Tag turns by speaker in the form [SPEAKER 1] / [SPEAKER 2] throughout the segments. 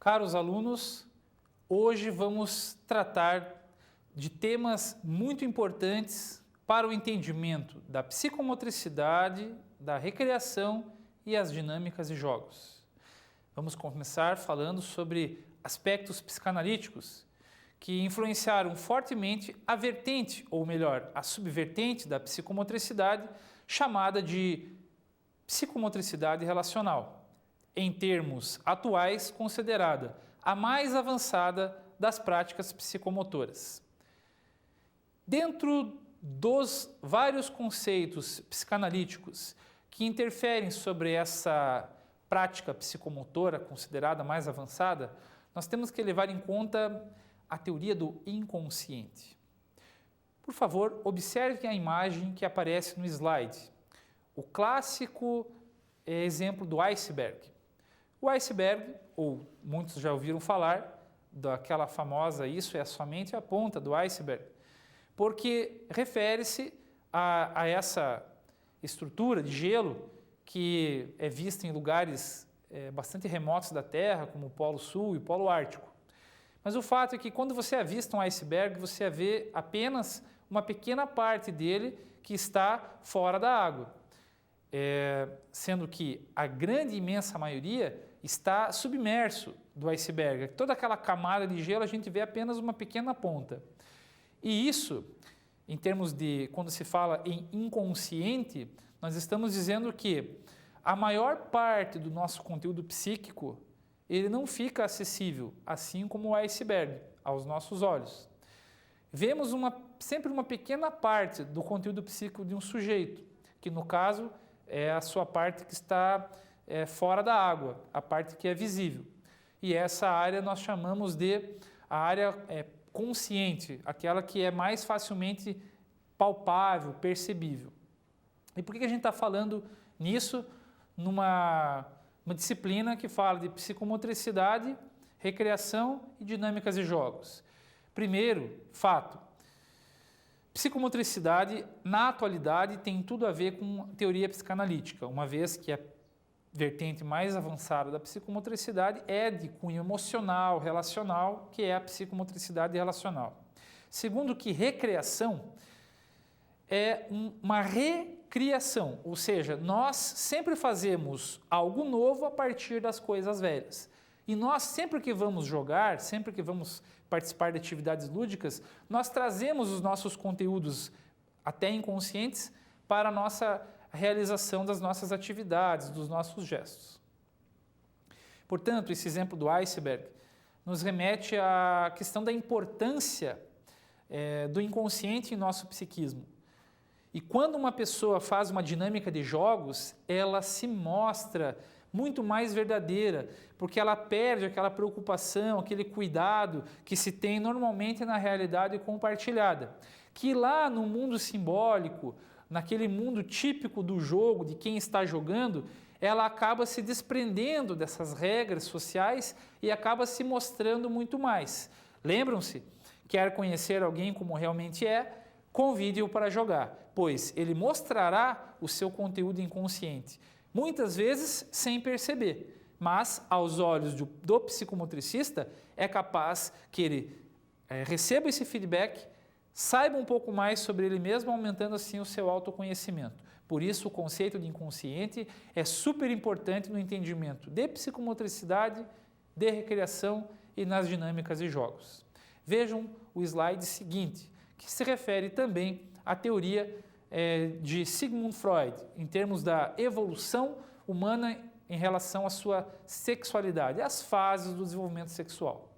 [SPEAKER 1] Caros alunos, hoje vamos tratar de temas muito importantes para o entendimento da psicomotricidade, da recreação e as dinâmicas de jogos. Vamos começar falando sobre aspectos psicanalíticos que influenciaram fortemente a vertente, ou melhor, a subvertente da psicomotricidade, chamada de psicomotricidade relacional, em termos atuais considerada a mais avançada das práticas psicomotoras. Dentro dos vários conceitos psicanalíticos que interferem sobre essa prática psicomotora considerada mais avançada, nós temos que levar em conta a teoria do inconsciente. Por favor, observe a imagem que aparece no slide, o clássico exemplo do iceberg. O iceberg, ou muitos já ouviram falar daquela famosa "isso é somente a ponta do iceberg", porque refere-se a essa estrutura de gelo que é vista em lugares bastante remotos da Terra, como o Polo Sul e o Polo Ártico. Mas o fato é que quando você avista um iceberg, você vê apenas uma pequena parte dele que está fora da água, sendo que a grande imensa maioria está submerso do iceberg. Toda aquela camada de gelo a gente vê apenas uma pequena ponta. E isso, em termos de, quando se fala em inconsciente, nós estamos dizendo que a maior parte do nosso conteúdo psíquico, ele não fica acessível, assim como o iceberg, aos nossos olhos. Vemos sempre uma pequena parte do conteúdo psíquico de um sujeito, que no caso é a sua parte que está fora da água, a parte que é visível. E essa área nós chamamos de a área consciente, aquela que é mais facilmente palpável, percebível. E por que a gente está falando nisso numa disciplina que fala de psicomotricidade, recreação e dinâmicas de jogos? Primeiro, fato. Psicomotricidade, na atualidade, tem tudo a ver com teoria psicanalítica, uma vez que a vertente mais avançada da psicomotricidade é de cunho emocional, relacional, que é a psicomotricidade relacional. Segundo que recreação é uma recriação, ou seja, nós sempre fazemos algo novo a partir das coisas velhas. E nós, sempre que vamos jogar, sempre que vamos participar de atividades lúdicas, nós trazemos os nossos conteúdos, até inconscientes, para a nossa realização das nossas atividades, dos nossos gestos. Portanto, esse exemplo do iceberg nos remete à questão da importância do inconsciente em nosso psiquismo. E quando uma pessoa faz uma dinâmica de jogos, ela se mostra muito mais verdadeira, porque ela perde aquela preocupação, aquele cuidado que se tem normalmente na realidade compartilhada. Que lá no mundo simbólico, naquele mundo típico do jogo, de quem está jogando, ela acaba se desprendendo dessas regras sociais e acaba se mostrando muito mais. Lembram-se? Quer conhecer alguém como realmente é? Convide-o para jogar, pois ele mostrará o seu conteúdo inconsciente, muitas vezes sem perceber, mas aos olhos do psicomotricista é capaz que ele receba esse feedback, saiba um pouco mais sobre ele mesmo, aumentando assim o seu autoconhecimento. Por isso o conceito de inconsciente é super importante no entendimento de psicomotricidade, de recreação e nas dinâmicas de jogos. Vejam o slide seguinte, que se refere também à teoria de Sigmund Freud, em termos da evolução humana em relação à sua sexualidade, as fases do desenvolvimento sexual.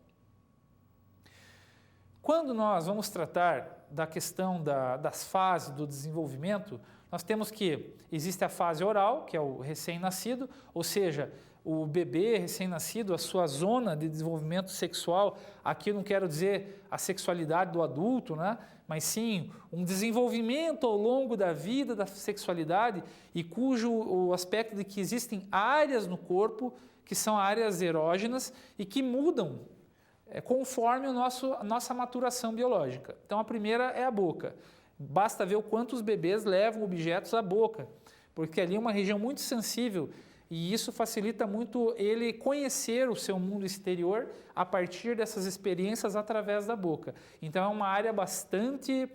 [SPEAKER 1] Quando nós vamos tratar da questão das fases do desenvolvimento, nós temos que existe a fase oral, que é o recém-nascido, ou seja, o bebê recém-nascido, a sua zona de desenvolvimento sexual, aqui eu não quero dizer a sexualidade do adulto, né? Mas sim um desenvolvimento ao longo da vida da sexualidade e cujo o aspecto de que existem áreas no corpo que são áreas erógenas e que mudam conforme a nossa maturação biológica. Então a primeira é a boca. Basta ver o quanto os bebês levam objetos à boca, porque ali é uma região muito sensível e isso facilita muito ele conhecer o seu mundo exterior a partir dessas experiências através da boca. Então é uma área bastante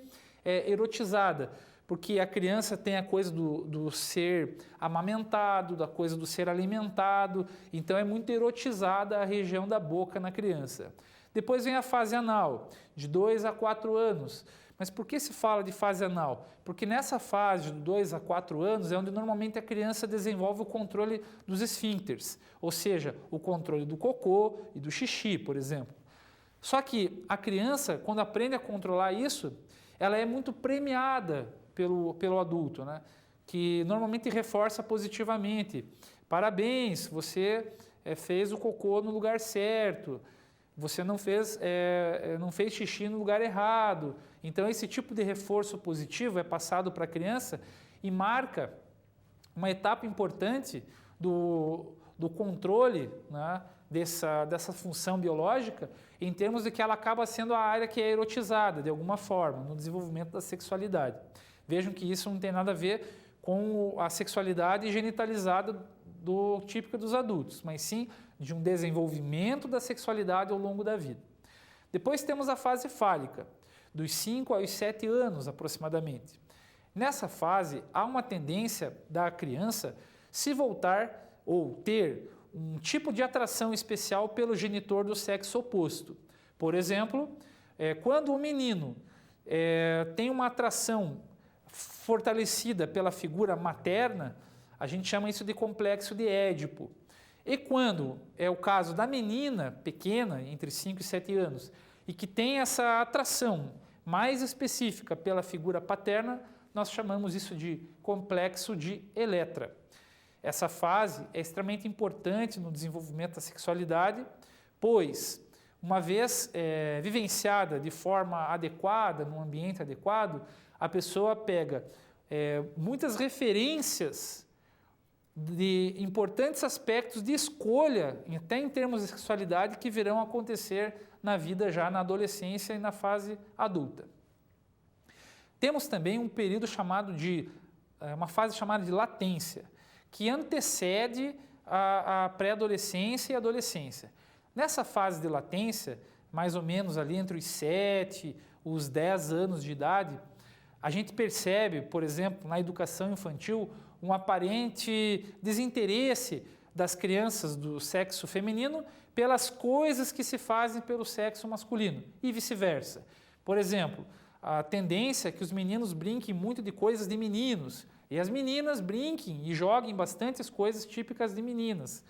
[SPEAKER 1] erotizada, porque a criança tem a coisa do ser amamentado, da coisa do ser alimentado, então é muito erotizada a região da boca na criança. Depois vem a fase anal, de 2 a 4 anos. Mas por que se fala de fase anal? Porque nessa fase de 2 a 4 anos é onde normalmente a criança desenvolve o controle dos esfíncteres, ou seja, o controle do cocô e do xixi, por exemplo. Só que a criança, quando aprende a controlar isso, ela é muito premiada pelo adulto, né? Que normalmente reforça positivamente. Parabéns, você fez o cocô no lugar certo, você não fez xixi no lugar errado. Então, esse tipo de reforço positivo é passado para a criança e marca uma etapa importante do controle, né, dessa função biológica, em termos de que ela acaba sendo a área que é erotizada, de alguma forma, no desenvolvimento da sexualidade. Vejam que isso não tem nada a ver com a sexualidade genitalizada típica dos adultos, mas sim de um desenvolvimento da sexualidade ao longo da vida. Depois temos a fase fálica, dos 5 aos 7 anos aproximadamente. Nessa fase, há uma tendência da criança se voltar ou ter um tipo de atração especial pelo genitor do sexo oposto. Por exemplo, quando o menino tem uma atração fortalecida pela figura materna, a gente chama isso de complexo de Édipo. E quando é o caso da menina pequena, entre 5 e 7 anos, e que tem essa atração mais específica pela figura paterna, nós chamamos isso de complexo de Eletra. Essa fase é extremamente importante no desenvolvimento da sexualidade, pois, uma vez vivenciada de forma adequada, num ambiente adequado, a pessoa pega muitas referências de importantes aspectos de escolha, até em termos de sexualidade, que virão acontecer na vida já na adolescência e na fase adulta. Temos também um período uma fase chamada de latência, que antecede a pré-adolescência e a adolescência. Nessa fase de latência, mais ou menos ali entre os 7 e os 10 anos de idade, a gente percebe, por exemplo, na educação infantil, um aparente desinteresse das crianças do sexo feminino pelas coisas que se fazem pelo sexo masculino e vice-versa. Por exemplo, a tendência é que os meninos brinquem muito de coisas de meninos e as meninas brinquem e joguem bastante as coisas típicas de meninas.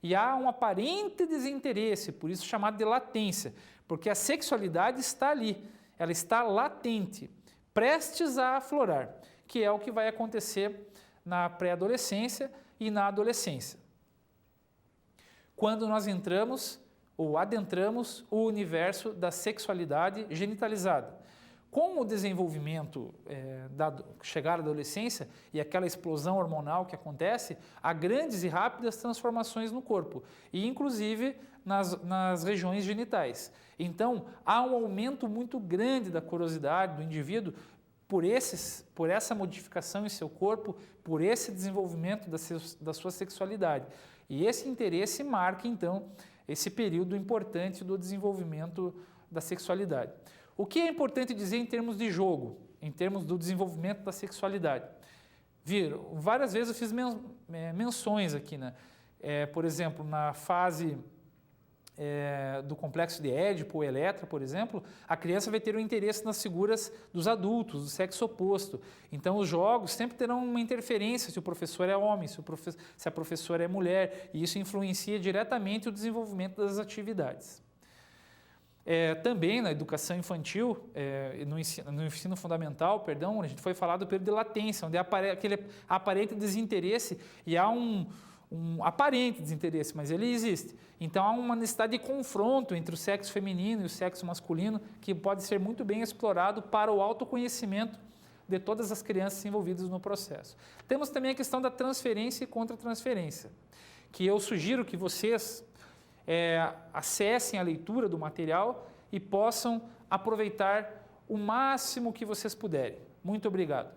[SPEAKER 1] E há um aparente desinteresse, por isso chamado de latência, porque a sexualidade está ali, ela está latente, prestes a aflorar, que é o que vai acontecer na pré-adolescência e na adolescência. Quando nós entramos ou adentramos o universo da sexualidade genitalizada. Com o desenvolvimento da chegada à adolescência e aquela explosão hormonal que acontece, há grandes e rápidas transformações no corpo, e inclusive nas regiões genitais. Então, há um aumento muito grande da curiosidade do indivíduo por essa modificação em seu corpo, por esse desenvolvimento da sua sexualidade. E esse interesse marca, então, esse período importante do desenvolvimento da sexualidade. O que é importante dizer em termos de jogo, em termos do desenvolvimento da sexualidade? Viram, várias vezes eu fiz menções aqui, né? Por exemplo, na fase do complexo de Édipo ou Eletra, por exemplo, a criança vai ter um interesse nas figuras dos adultos, do sexo oposto. Então, os jogos sempre terão uma interferência se o professor é homem, se a professora é mulher, e isso influencia diretamente o desenvolvimento das atividades. Também na educação infantil, no ensino fundamental, perdão, a gente foi falar do período de latência, onde há aquele aparente desinteresse e há um aparente desinteresse, mas ele existe. Então há uma necessidade de confronto entre o sexo feminino e o sexo masculino que pode ser muito bem explorado para o autoconhecimento de todas as crianças envolvidas no processo. Temos também a questão da transferência e contra-transferência, que eu sugiro que vocês acessem a leitura do material e possam aproveitar o máximo que vocês puderem. Muito obrigado.